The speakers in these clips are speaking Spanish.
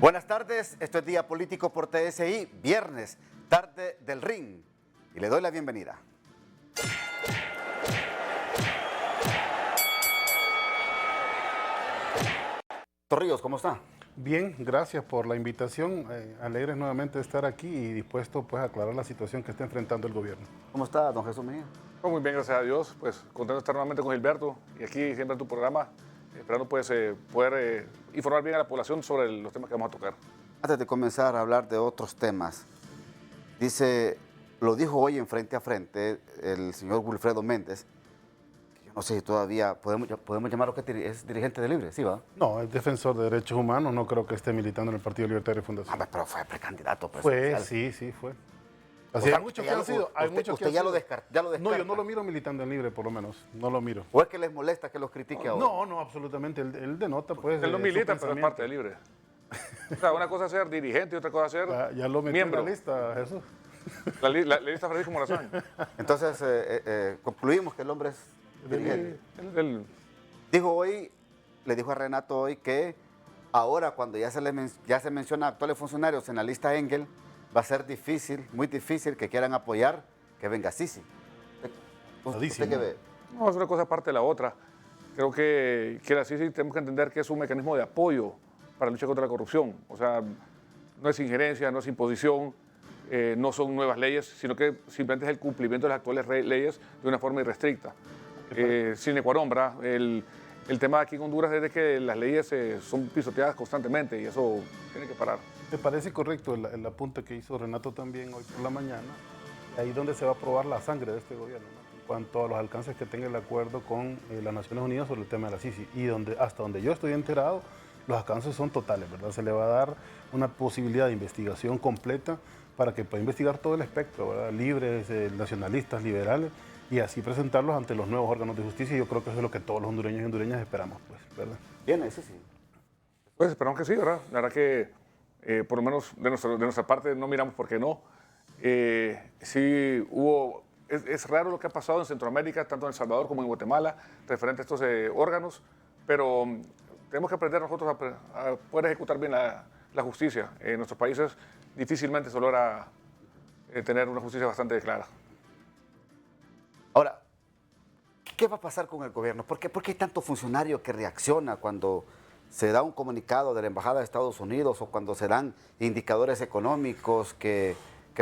Buenas tardes, esto es Día Político por TSI, viernes, tarde del ring, y le doy la bienvenida. Torrijos, ¿cómo está? Bien, gracias por la invitación. Alegres nuevamente de estar aquí y dispuesto pues, a aclarar la situación que está enfrentando el gobierno. ¿Cómo está, don Jesús Mejía? Muy bien, gracias a Dios. Pues contento de estar nuevamente con Gilberto y aquí siempre en tu programa, esperando pues, poder informar bien a la población sobre los temas que vamos a tocar. Antes de comenzar a hablar de otros temas, lo dijo hoy en Frente a Frente el señor Wilfredo Méndez, que yo no sé si todavía podemos llamarlo que es dirigente de Libre, ¿sí va? No, es defensor de derechos humanos, no creo que esté militando en el Partido Libertario de Fundación. Pero fue precandidato. Fue, sí, fue. Así hay muchos que han sido. Usted ya lo descarta. No, yo no lo miro militando en Libre, por lo menos. No lo miro. ¿O es que les molesta que los critique ahora? No, absolutamente. Él denota, pues. Él no milita, pero es parte de Libre. O sea, una cosa es ser dirigente y otra cosa es ser ya lo metí miembro. en la lista, Jesús. La lista Francisco Morazán. Entonces, concluimos que el hombre es dirigente. Dijo hoy, le dijo a Renato hoy que ahora cuando ya se menciona a actuales funcionarios en la lista Engel, va a ser difícil, muy difícil que quieran apoyar que venga Sisi. ¿Usted qué ve? No, es una cosa aparte de la otra. Creo que la Sisi tenemos que entender que es un mecanismo de apoyo para la lucha contra la corrupción. O sea, no es injerencia, no es imposición, no son nuevas leyes, sino que simplemente es el cumplimiento de las actuales leyes de una forma irrestricta. Sine qua non, ¿verdad? El tema aquí en Honduras es de que las leyes son pisoteadas constantemente y eso tiene que parar. Me parece correcto el apunte que hizo Renato también hoy por la mañana, ahí donde se va a probar la sangre de este gobierno, ¿no? En cuanto a los alcances que tenga el acuerdo con las Naciones Unidas sobre el tema de la Sisi. Y hasta donde yo estoy enterado, los alcances son totales, ¿verdad? Se le va a dar una posibilidad de investigación completa para que pueda investigar todo el espectro, ¿verdad? Libres, nacionalistas, liberales, y así presentarlos ante los nuevos órganos de justicia. Y yo creo que eso es lo que todos los hondureños y hondureñas esperamos, pues, ¿verdad? Bien, ese sí. Pues esperamos que sí, ¿verdad? La verdad que por lo menos de nuestra parte no miramos por qué no. Sí hubo, es raro lo que ha pasado en Centroamérica, tanto en El Salvador como en Guatemala, referente a estos órganos, pero tenemos que aprender nosotros a poder ejecutar bien la justicia. En nuestros países difícilmente se logra tener una justicia bastante clara. Ahora, ¿qué va a pasar con el gobierno? ¿Por qué hay tanto funcionario que reacciona cuando se da un comunicado de la Embajada de Estados Unidos o cuando se dan indicadores económicos que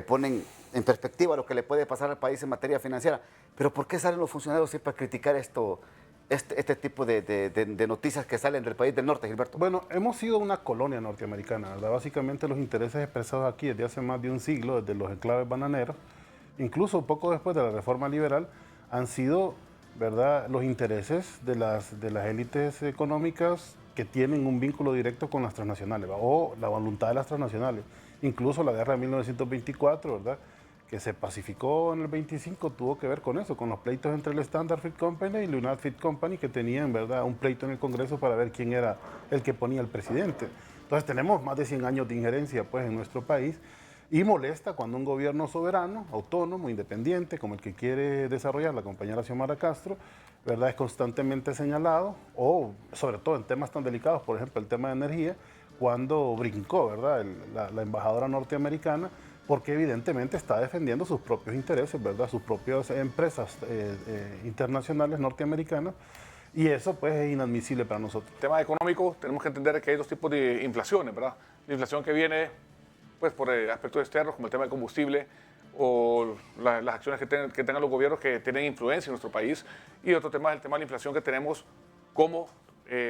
ponen en perspectiva lo que le puede pasar al país en materia financiera? Pero ¿por qué salen los funcionarios siempre a criticar este tipo de noticias que salen del país del norte, Gilberto? Bueno, hemos sido una colonia norteamericana, ¿verdad? Básicamente los intereses expresados aquí desde hace más de un siglo, desde los enclaves bananeros, incluso poco después de la reforma liberal, han sido, ¿verdad?, los intereses de las élites económicas que tienen un vínculo directo con las transnacionales, ¿verdad? O la voluntad de las transnacionales. Incluso la guerra de 1924, ¿verdad?, que se pacificó en el 25, tuvo que ver con eso, con los pleitos entre el Standard Fruit Company y la United Fruit Company, que tenían, ¿verdad?, un pleito en el Congreso para ver quién era el que ponía el presidente. Entonces tenemos más de 100 años de injerencia, pues, en nuestro país, y molesta cuando un gobierno soberano, autónomo, independiente, como el que quiere desarrollar la compañera Xiomara Castro, ¿verdad?, es constantemente señalado, o sobre todo en temas tan delicados, por ejemplo, el tema de energía, cuando brincó, ¿verdad?, la embajadora norteamericana, porque evidentemente está defendiendo sus propios intereses, ¿verdad?, sus propias empresas internacionales norteamericanas, y eso pues es inadmisible para nosotros. El tema económico, tenemos que entender que hay dos tipos de inflaciones, ¿verdad? La inflación que viene pues, por aspectos externos, como el tema del combustible, o las acciones que tengan los gobiernos que tienen influencia en nuestro país, y otro tema es el tema de la inflación que tenemos como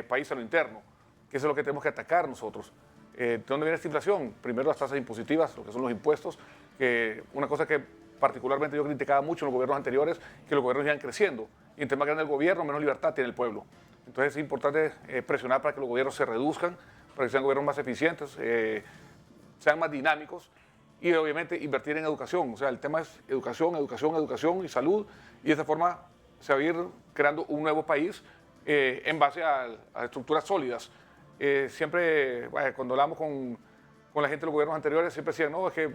país a lo interno, que eso es lo que tenemos que atacar nosotros. ¿De dónde viene esta inflación? Primero las tasas impositivas, lo que son los impuestos, que una cosa que particularmente yo criticaba mucho en los gobiernos anteriores, que los gobiernos iban creciendo, y entre más grande el gobierno, menos libertad tiene el pueblo. Entonces es importante presionar para que los gobiernos se reduzcan, para que sean gobiernos más eficientes, sean más dinámicos, y obviamente invertir en educación. O sea, el tema es educación, educación, educación y salud, y de esta forma se va a ir creando un nuevo país en base a estructuras sólidas. Siempre, cuando hablamos con la gente de los gobiernos anteriores, siempre decían, no, es que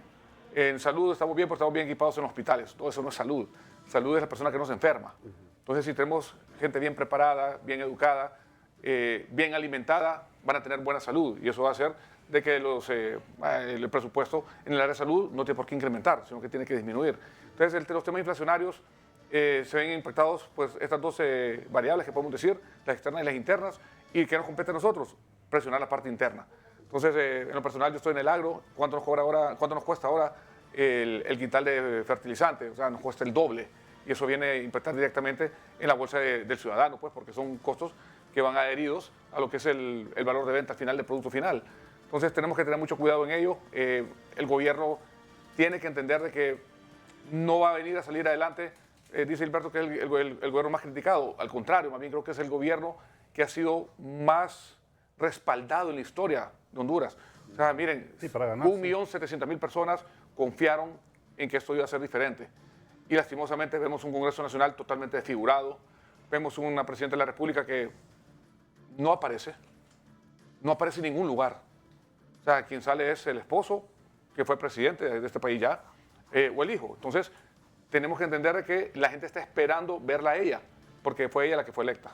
en salud estamos bien, pero estamos bien equipados en los hospitales. No, eso no es salud. Salud es la persona que no se enferma. Entonces, si tenemos gente bien preparada, bien educada, bien alimentada, van a tener buena salud. Y eso va a hacer de que el presupuesto en el área de salud no tiene por qué incrementar, sino que tiene que disminuir. Entonces, los temas inflacionarios se ven impactados, pues, estas dos variables que podemos decir, las externas y las internas, y que nos compete a nosotros, presionar la parte interna. Entonces, en lo personal, yo estoy en el agro. ¿Cuánto nos cuesta ahora el quintal de fertilizante? O sea, nos cuesta el doble. Y eso viene a impactar directamente en la bolsa del ciudadano, pues, porque son costos que van adheridos a lo que es el valor de venta final del producto final. Entonces, tenemos que tener mucho cuidado en ello. El gobierno tiene que entender de que no va a venir a salir adelante. Dice Gilberto que es el gobierno más criticado. Al contrario, más bien creo que es el gobierno que ha sido más respaldado en la historia de Honduras. O sea, miren, sí, 1.700.000 personas confiaron en que esto iba a ser diferente. Y lastimosamente vemos un Congreso Nacional totalmente desfigurado. Vemos una presidenta de la República que no aparece en ningún lugar. O sea, quien sale es el esposo, que fue presidente de este país ya, o el hijo. Entonces, tenemos que entender que la gente está esperando verla a ella, porque fue ella la que fue electa.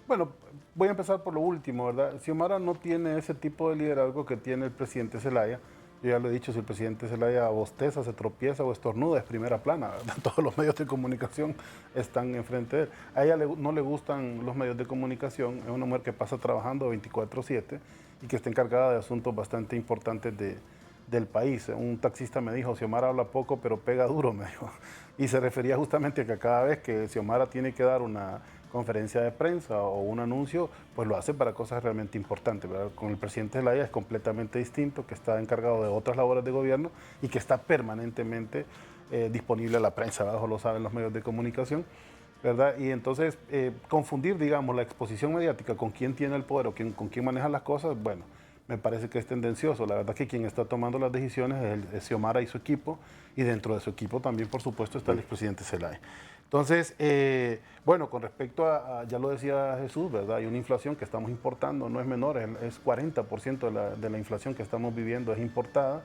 Bueno, voy a empezar por lo último, ¿verdad? Xiomara no tiene ese tipo de liderazgo que tiene el presidente Zelaya. Yo ya lo he dicho, si el presidente Zelaya bosteza, se tropieza o estornuda, es primera plana, ¿verdad? Todos los medios de comunicación están enfrente de él. A ella no le gustan los medios de comunicación, es una mujer que pasa trabajando 24/7 y que está encargada de asuntos bastante importantes del país. Un taxista me dijo, Xiomara habla poco pero pega duro, me dijo. Y se refería justamente a que cada vez que Xiomara tiene que dar una conferencia de prensa o un anuncio, pues lo hace para cosas realmente importantes, ¿verdad? Con el presidente Zelaya es completamente distinto, que está encargado de otras labores de gobierno y que está permanentemente disponible a la prensa, ¿verdad? O lo saben los medios de comunicación, ¿verdad? Y entonces confundir, digamos, la exposición mediática con quién tiene el poder o con quién maneja las cosas, bueno, me parece que es tendencioso. La verdad que quien está tomando las decisiones es Xiomara y su equipo, y dentro de su equipo también, por supuesto, está el expresidente Zelaya. Entonces, bueno, con respecto ya lo decía Jesús, ¿verdad? Hay una inflación que estamos importando, no es menor, es 40% de la inflación que estamos viviendo es importada.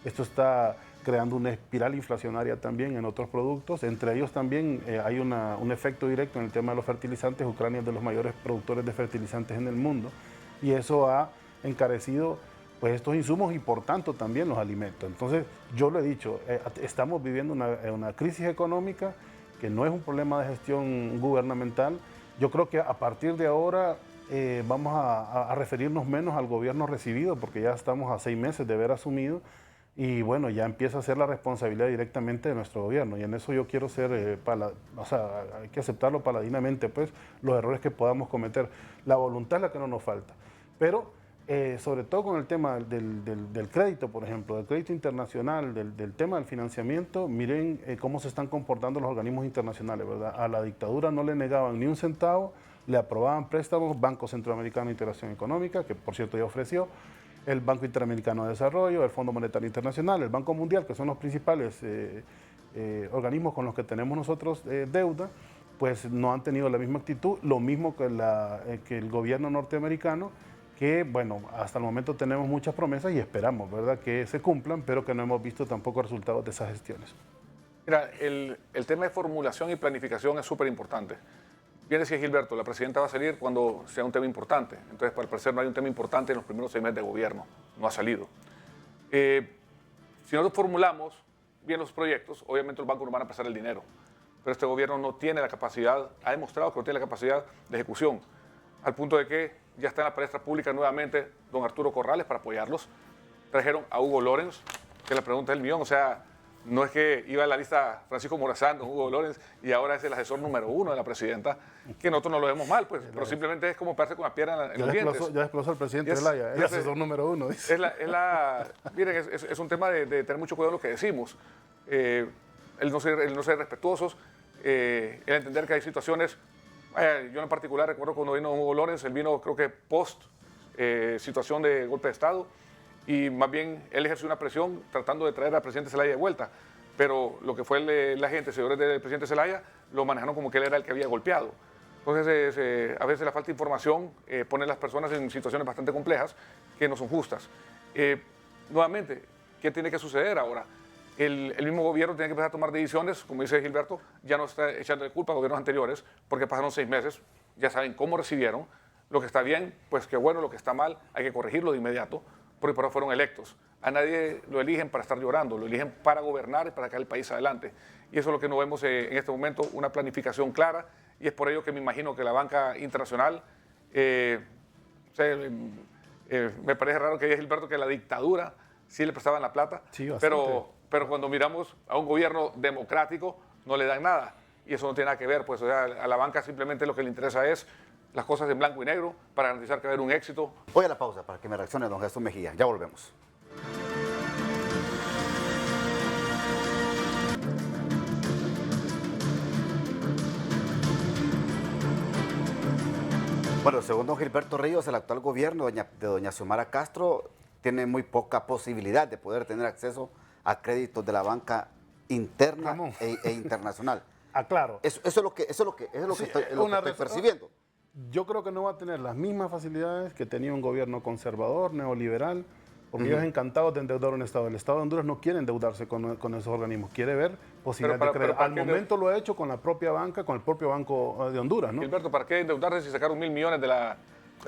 Esto está creando una espiral inflacionaria también en otros productos. Entre ellos también hay un efecto directo en el tema de los fertilizantes. Ucrania es de los mayores productores de fertilizantes en el mundo, y eso ha encarecido pues estos insumos y por tanto también los alimentos. Entonces, yo lo he dicho, estamos viviendo una crisis económica que no es un problema de gestión gubernamental. Yo creo que a partir de ahora vamos a referirnos menos al gobierno recibido, porque ya estamos a 6 meses de haber asumido, y bueno, ya empieza a ser la responsabilidad directamente de nuestro gobierno, y en eso yo quiero ser, o sea, hay que aceptarlo paladinamente, pues, los errores que podamos cometer. La voluntad es la que no nos falta, pero sobre todo con el tema del crédito, por ejemplo, del crédito internacional, del tema del financiamiento, miren cómo se están comportando los organismos internacionales, ¿verdad? A la dictadura no le negaban ni un centavo, le aprobaban préstamos, Banco Centroamericano de Integración Económica, que por cierto ya ofreció, el Banco Interamericano de Desarrollo, el Fondo Monetario Internacional, el Banco Mundial, que son los principales organismos con los que tenemos nosotros deuda, pues no han tenido la misma actitud, lo mismo que el gobierno norteamericano, que, bueno, hasta el momento tenemos muchas promesas y esperamos, ¿verdad?, que se cumplan, pero que no hemos visto tampoco resultados de esas gestiones. Mira, el tema de formulación y planificación es súper importante. Bien decía Gilberto, la presidenta va a salir cuando sea un tema importante. Entonces, para parecer, no hay un tema importante en los primeros 6 meses de gobierno. No ha salido. Si nosotros formulamos bien los proyectos, obviamente los bancos nos van a prestar el dinero. Pero este gobierno no tiene la capacidad, ha demostrado que no tiene la capacidad de ejecución, al punto de que ya está en la palestra pública nuevamente don Arturo Corrales para apoyarlos. Trajeron a Hugo Lorenz, que la pregunta es el millón. O sea, no es que iba a la lista Francisco Morazán, don Hugo Lorenz, y ahora es el asesor número 1 de la presidenta, que nosotros no lo vemos mal, pues, pero simplemente es como pararse con la piedra en los dientes. Ya desplazó el presidente Zelaya, el asesor número 1. Dice. Miren, es un tema de tener mucho cuidado en lo que decimos. El no ser respetuosos, el entender que hay situaciones. Yo en particular recuerdo cuando vino Hugo Lorenz, él vino creo que post situación de golpe de Estado, y más bien él ejerció una presión tratando de traer al presidente Zelaya de vuelta, pero lo que fue la gente, seguidores del presidente Zelaya, lo manejaron como que él era el que había golpeado. Entonces a veces la falta de información pone a las personas en situaciones bastante complejas que no son justas. Nuevamente, ¿qué tiene que suceder ahora? El mismo gobierno tiene que empezar a tomar decisiones, como dice Gilberto, ya no está echando de culpa a gobiernos anteriores, porque pasaron 6 meses, ya saben cómo recibieron, Lo que está bien, pues qué bueno, lo que está mal, hay que corregirlo de inmediato, porque por eso fueron electos. A nadie lo eligen para estar llorando, lo eligen para gobernar y para sacar el país adelante. Y eso es lo que no vemos en este momento, una planificación clara, y es por ello que me imagino que la banca internacional, me parece raro que diga Gilberto que la dictadura sí le prestaban la plata, Sí, pero cuando miramos a un gobierno democrático no le dan nada, y eso no tiene nada que ver, pues o sea, a la banca simplemente lo que le interesa es las cosas en blanco y negro para garantizar que va a haber un éxito. Voy a la pausa para que me reaccione don Jesús Mejía. Ya volvemos. Bueno, según don Gilberto Ríos, el actual gobierno de doña Xiomara Castro tiene muy poca posibilidad de poder tener acceso a créditos de la banca interna e internacional. Claro. Eso es lo que estoy percibiendo. Yo creo que no va a tener las mismas facilidades que tenía un gobierno conservador, neoliberal, porque ellos encantados de endeudar un Estado. El Estado de Honduras no quiere endeudarse con esos organismos, quiere ver posibilidades de crédito. Al momento lo ha hecho con la propia banca, con el propio Banco de Honduras, ¿no? Gilberto, ¿para qué endeudarse si sacaron 1.000 millones del Bueno,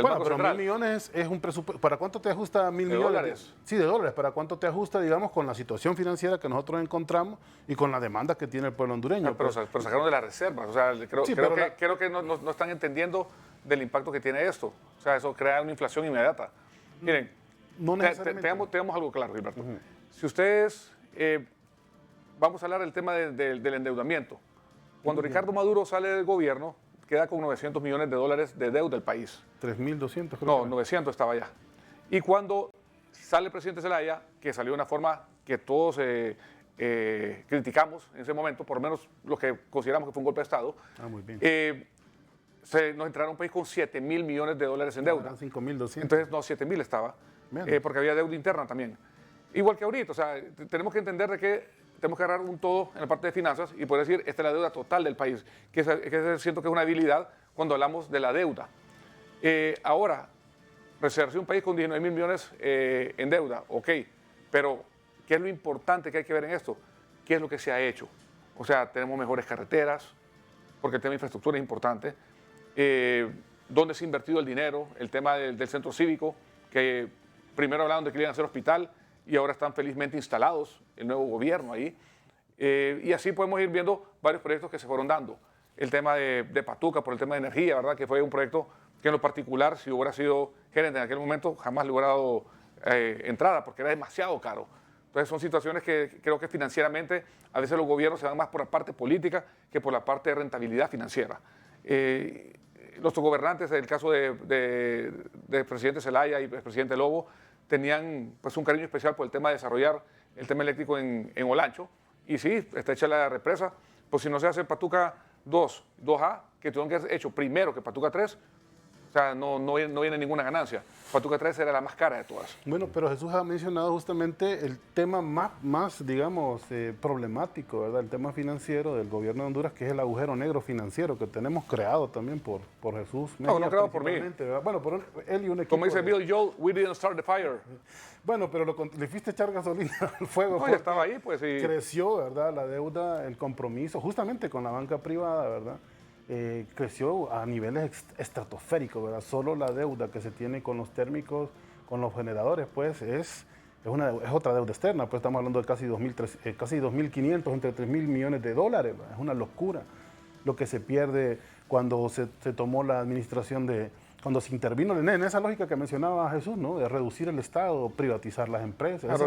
Banco pero Central? 1.000 millones es un presupuesto. ¿Para cuánto te ajusta 1.000 millones? dólares. Sí, de dólares. ¿Para cuánto te ajusta, digamos, con la situación financiera que nosotros encontramos y con la demanda que tiene el pueblo hondureño? Pero sacaron de las reservas. O sea, creo que no están entendiendo del impacto que tiene esto. O sea, eso crea una inflación inmediata. Miren, no necesariamente. Tengamos algo claro, Gilberto. Si ustedes, vamos a hablar del tema del endeudamiento. Cuando Ricardo Maduro sale del gobierno, queda con 900 millones de dólares de deuda el país. 3.200, creo. No, 900 estaba ya. Y cuando sale el presidente Zelaya, que salió de una forma que todos criticamos en ese momento, por lo menos los que consideramos que fue un golpe de Estado, muy bien. nos entraron a un país con 7.000 millones de dólares en deuda. 5.200. Entonces, no, 7.000 estaba, porque había deuda interna también. Igual que ahorita, o sea, tenemos que entender de que tenemos que agarrar un todo en la parte de finanzas y poder decir, esta es la deuda total del país, que siento que es una habilidad cuando hablamos de la deuda. Ahora, reservarse un país con 19.000 millones en deuda, ok, pero ¿qué es lo importante que hay que ver en esto? ¿Qué es lo que se ha hecho? O sea, tenemos mejores carreteras, porque el tema de infraestructura es importante. ¿Dónde se ha invertido el dinero? El tema del centro cívico, que primero hablaban de que iban a hacer hospital y ahora están felizmente instalados el nuevo gobierno ahí. Y así podemos ir viendo varios proyectos que se fueron dando. El tema de Patuca, por el tema de energía, ¿verdad? Que fue un proyecto que en lo particular, si hubiera sido gerente en aquel momento, jamás le hubiera dado entrada, porque era demasiado caro. Entonces son situaciones que creo que financieramente a veces los gobiernos se van más por la parte política que por la parte de rentabilidad financiera. Los gobernantes, en el caso del presidente Zelaya y el presidente Lobo, tenían pues, un cariño especial por el tema de desarrollar el tema eléctrico en Olancho. Y sí, está hecha la represa. Pues si no se hace Patuca 2, 2A, que tuvieron que haber hecho primero que Patuca 3, o sea, no viene ninguna ganancia. Patuca 3 era la más cara de todas. Bueno, pero Jesús ha mencionado justamente el tema más digamos, problemático, ¿verdad? El tema financiero del gobierno de Honduras, que es el agujero negro financiero que tenemos creado también por Jesús. No creado por mí. ¿verdad? Bueno, por él y un equipo. Como dice Bill Joel, we didn't start the fire. Bueno, pero le fuiste a echar gasolina al fuego. No, ya estaba ahí, pues sí. Creció, ¿verdad? La deuda, el compromiso, justamente con la banca privada, ¿verdad? Creció a niveles estratosféricos, ¿verdad? Solo la deuda que se tiene con los térmicos, con los generadores, pues es otra deuda externa, pues estamos hablando de casi 2.500, entre 3.000 millones de dólares, ¿verdad? Es una locura lo que se pierde cuando se tomó la administración cuando se intervino en esa lógica que mencionaba Jesús, ¿no? De reducir el Estado, privatizar las empresas. Claro,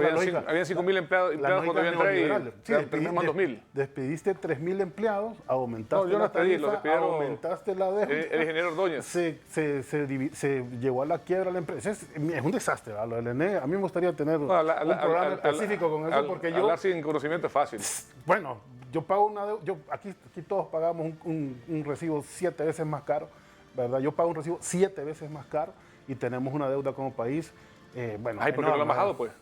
había 5.000 empleados cuando yo entré y terminamos 2.000. Despediste 3.000 empleados, aumentaste yo la tarifa, aumentaste la deuda. El ingeniero Ordóñez. Se llevó a la quiebra la empresa. Es un desastre, ¿verdad? Lo del ENE, a mí me gustaría tener un programa específico con eso, porque yo... Hablar sin conocimiento es fácil. Bueno, yo pago una deuda, aquí todos pagamos un recibo 7 veces más caro, ¿verdad? Yo pago un recibo 7 veces más caro y tenemos una deuda como país. Bueno, ¿por qué no lo han bajado, pues?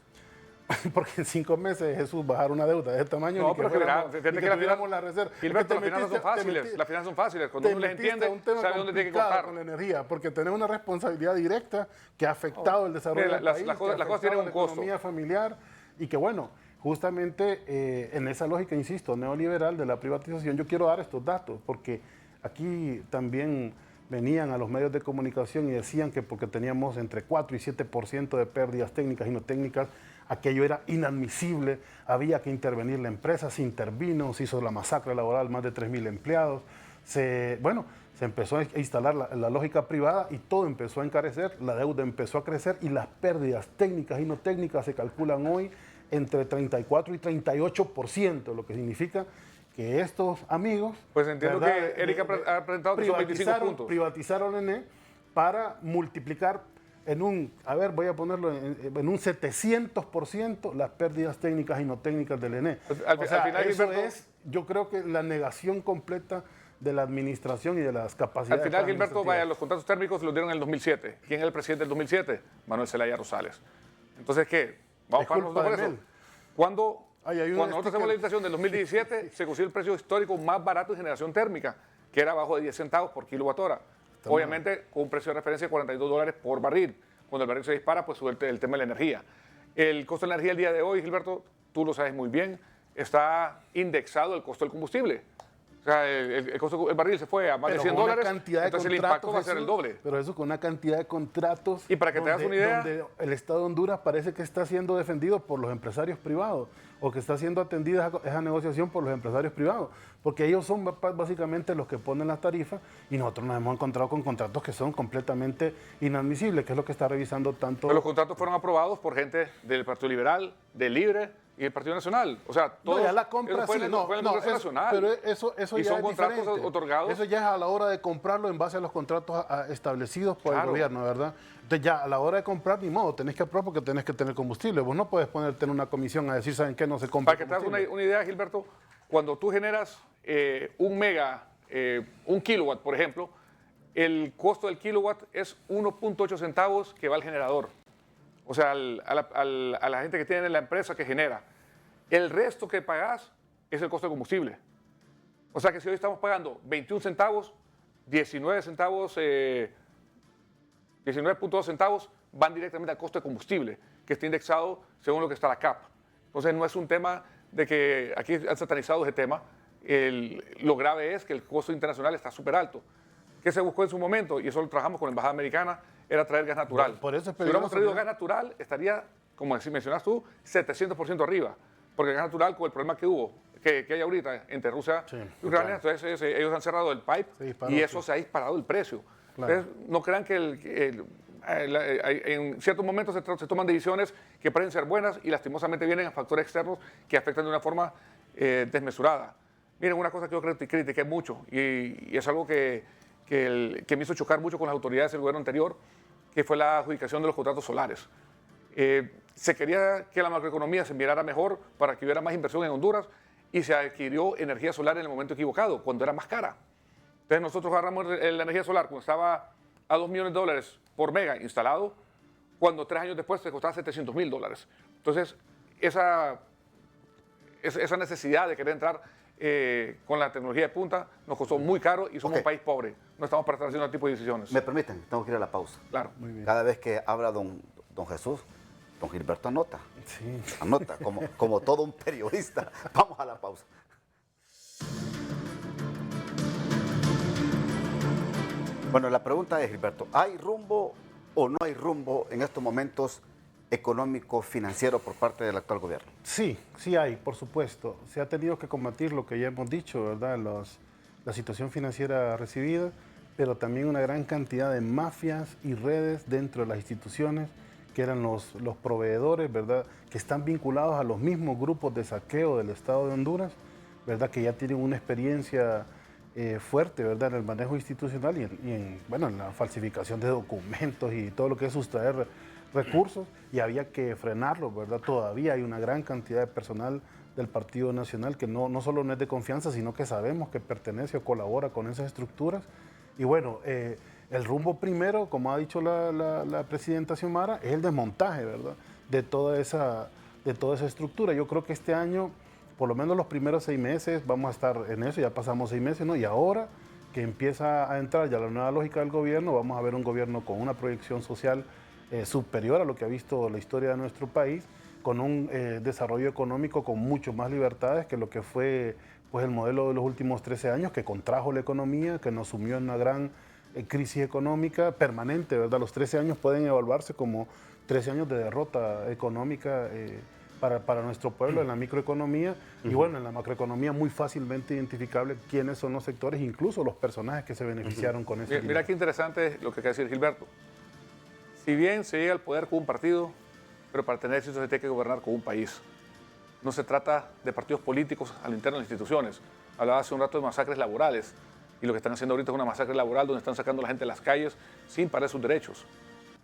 Porque en 5 meses, Jesús, bajar una deuda de este tamaño. No, pero que la reserva. Gilberto, las finanzas son fáciles. Las finanzas son fáciles. Cuando uno les entiende, sabe dónde tiene que comprar. Con la energía, porque tenés una responsabilidad directa que ha afectado el desarrollo del país, las cosas tienen un costo. La economía familiar y que, bueno, justamente en esa lógica, insisto, neoliberal de la privatización, yo quiero dar estos datos, porque aquí también venían a los medios de comunicación y decían que porque teníamos entre 4 y 7% de pérdidas técnicas y no técnicas, aquello era inadmisible, había que intervenir la empresa, se intervino, se hizo la masacre laboral, más de 3.000 empleados, se empezó a instalar la lógica privada y todo empezó a encarecer, la deuda empezó a crecer y las pérdidas técnicas y no técnicas se calculan hoy entre 34 y 38%, lo que significa que estos amigos... Pues entiendo, ¿verdad?, que Eric ha presentado que son 25 puntos. Privatizaron ENE para multiplicar en un, a ver, voy a ponerlo en un 700% las pérdidas técnicas y no técnicas del ENE. Al final, eso Gilberto, es, yo creo que la negación completa de la administración y de las capacidades. Al final, Gilberto, vaya, los contratos térmicos los dieron en el 2007. ¿Quién es el presidente del 2007? Manuel Zelaya Rosales. Entonces, ¿qué? Vamos a pagarnos por eso. Cuando nosotros hacemos la licitación del 2017, se consiguió el precio histórico más barato de generación térmica, que era abajo de 10 centavos por kilowatt hora. Obviamente, con un precio de referencia de $42 por barril. Cuando el barril se dispara, pues sube el tema de la energía. El costo de la energía el día de hoy, Gilberto, tú lo sabes muy bien, está indexado al costo del combustible. O sea, el costo del barril se fue a más de $100, entonces el impacto va a ser el doble. Pero eso con una cantidad de contratos. Y para que te hagas una idea, donde el Estado de Honduras parece que está siendo defendido por los empresarios privados o que está siendo atendida esa negociación por los empresarios privados, porque ellos son básicamente los que ponen las tarifas y nosotros nos hemos encontrado con contratos que son completamente inadmisibles, que es lo que está revisando tanto... Pero los contratos fueron aprobados por gente del Partido Liberal, del Libre y el Partido Nacional. O sea, todos... No, ya la compra fue en el Congreso Nacional. Pero eso y ya son es contratos diferente. otorgados. Eso ya es a la hora de comprarlo en base a los contratos establecidos por el gobierno, ¿verdad? Entonces ya a la hora de comprar, ni modo, tenés que aprobar porque tenés que tener combustible. Vos no puedes ponerte en una comisión a decir, ¿saben qué? No se compra. Para que te hagas una idea, Gilberto, cuando tú generas un kilowatt, por ejemplo, el costo del kilowatt es 1.8 centavos que va al generador. O sea, a la gente que tiene la empresa que genera. El resto que pagás es el costo de combustible. O sea que si hoy estamos pagando 21 centavos, 19 centavos, 19.2 centavos van directamente al costo de combustible, que está indexado según lo que está la CAP. Entonces no es un tema de que aquí han satanizado ese tema. Lo grave es que el costo internacional está súper alto. ¿Qué se buscó en su momento? Y eso lo trabajamos con la Embajada Americana, era traer gas natural. Por eso si hubiéramos traído gas natural, estaría, como mencionas tú, 700% arriba. Porque el gas natural, con el problema que hubo, que hay ahorita entre Rusia y Ucrania, entonces ellos han cerrado el pipe y eso se ha disparado el precio. Claro. Entonces, no crean que en ciertos momentos se toman decisiones que parecen ser buenas y lastimosamente vienen a factores externos que afectan de una forma desmesurada. Miren, una cosa que yo critiqué mucho y es algo que me hizo chocar mucho con las autoridades del gobierno anterior, que fue la adjudicación de los contratos solares. Se quería que la macroeconomía se mirara mejor para que hubiera más inversión en Honduras y se adquirió energía solar en el momento equivocado, cuando era más cara. Entonces nosotros agarramos la energía solar cuando estaba a $2 millones por mega instalado, cuando 3 años después te costaba $700,000. Entonces esa necesidad de querer entrar con la tecnología de punta nos costó muy caro y somos un país pobre. No estamos para estar haciendo ese tipo de decisiones. ¿Me permiten? Tengo que ir a la pausa. Claro. Muy bien. Cada vez que habla don Jesús, don Gilberto anota. Sí. Anota, como todo un periodista. Vamos a la pausa. Bueno, la pregunta es, Gilberto, ¿hay rumbo o no hay rumbo en estos momentos económico, financiero por parte del actual gobierno? Sí, sí hay, por supuesto. Se ha tenido que combatir lo que ya hemos dicho, ¿verdad? La situación financiera recibida, pero también una gran cantidad de mafias y redes dentro de las instituciones que eran los proveedores, ¿verdad? Que están vinculados a los mismos grupos de saqueo del Estado de Honduras, ¿verdad? Que ya tienen una experiencia fuerte, ¿verdad? En el manejo institucional y en la falsificación de documentos y todo lo que es sustraer recursos, y había que frenarlo, ¿verdad? Todavía hay una gran cantidad de personal del Partido Nacional que no solo no es de confianza, sino que sabemos que pertenece o colabora con esas estructuras. Y bueno, el rumbo primero, como ha dicho la presidenta Xiomara, es el desmontaje, ¿verdad? De toda esa estructura. Yo creo que este año, por lo menos los primeros 6 meses, vamos a estar en eso, ya pasamos 6 meses, ¿no? Y ahora que empieza a entrar ya la nueva lógica del gobierno, vamos a ver un gobierno con una proyección social superior a lo que ha visto la historia de nuestro país, con un desarrollo económico con mucho más libertades que lo que fue pues, el modelo de los últimos 13 años, que contrajo la economía, que nos sumió en una gran crisis económica permanente, ¿verdad? Los 13 años pueden evaluarse como 13 años de derrota económica para nuestro pueblo en la microeconomía y bueno, en la macroeconomía muy fácilmente identificable quiénes son los sectores, incluso los personajes que se beneficiaron con eso. Mira qué interesante lo que acaba de decir Gilberto. Si bien se llega al poder con un partido, pero para tener éxito se tiene que gobernar con un país. No se trata de partidos políticos al interno de las instituciones. Hablaba hace un rato de masacres laborales y lo que están haciendo ahorita es una masacre laboral donde están sacando a la gente de las calles sin parar sus derechos.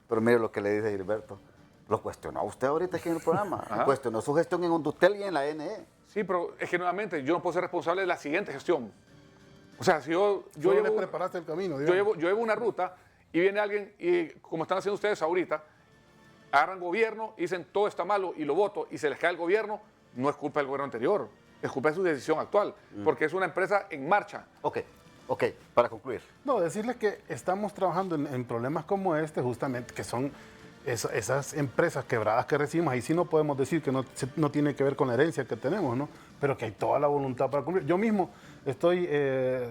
Pero mire lo que le dice Gilberto. Lo cuestionó usted ahorita aquí en el programa. Ajá. Cuestionó su gestión en Hondutel y en la NE. Sí, pero es que nuevamente yo no puedo ser responsable de la siguiente gestión. O sea, si yo Solo le llevo, preparaste el camino, yo llevo una ruta y viene alguien y como están haciendo ustedes ahorita, agarran gobierno y dicen todo está malo y lo voto y se les cae el gobierno, no es culpa del gobierno anterior, es culpa de su decisión actual, porque es una empresa en marcha. Ok, para concluir. No, decirles que estamos trabajando en problemas como este, justamente, que son esas empresas quebradas que recibimos. Ahí sí no podemos decir que no tiene que ver con la herencia que tenemos, ¿no? Pero que hay toda la voluntad para cumplir. Yo mismo estoy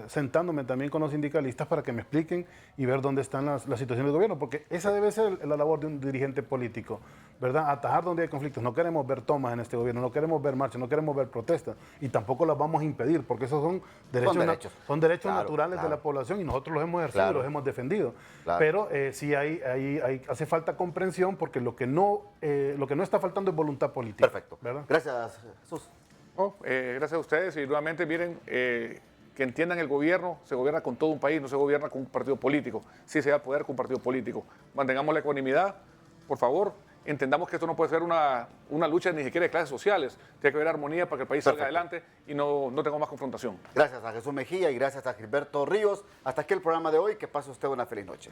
sentándome también con los sindicalistas para que me expliquen y ver dónde están las situaciones del gobierno, porque esa debe ser la labor de un dirigente político, ¿verdad? Atajar donde hay conflictos. No queremos ver tomas en este gobierno, no queremos ver marchas, no queremos ver protestas y tampoco las vamos a impedir, porque esos son derechos Claro, naturales de la población y nosotros los hemos ejercido, los hemos defendido. Claro. Pero sí hace falta comprensión, porque lo que no está faltando es voluntad política. Perfecto. ¿Verdad? Gracias, Jesús. Gracias a ustedes y nuevamente miren, que entiendan el gobierno, se gobierna con todo un país, no se gobierna con un partido político. Sí se da poder con un partido político. Mantengamos la ecuanimidad, por favor. Entendamos que esto no puede ser una lucha ni siquiera de clases sociales. Tiene que haber armonía para que el país salga adelante y no tengamos más confrontación. Gracias a Jesús Mejía y gracias a Gilberto Ríos. Hasta aquí el programa de hoy. Que pase usted una feliz noche.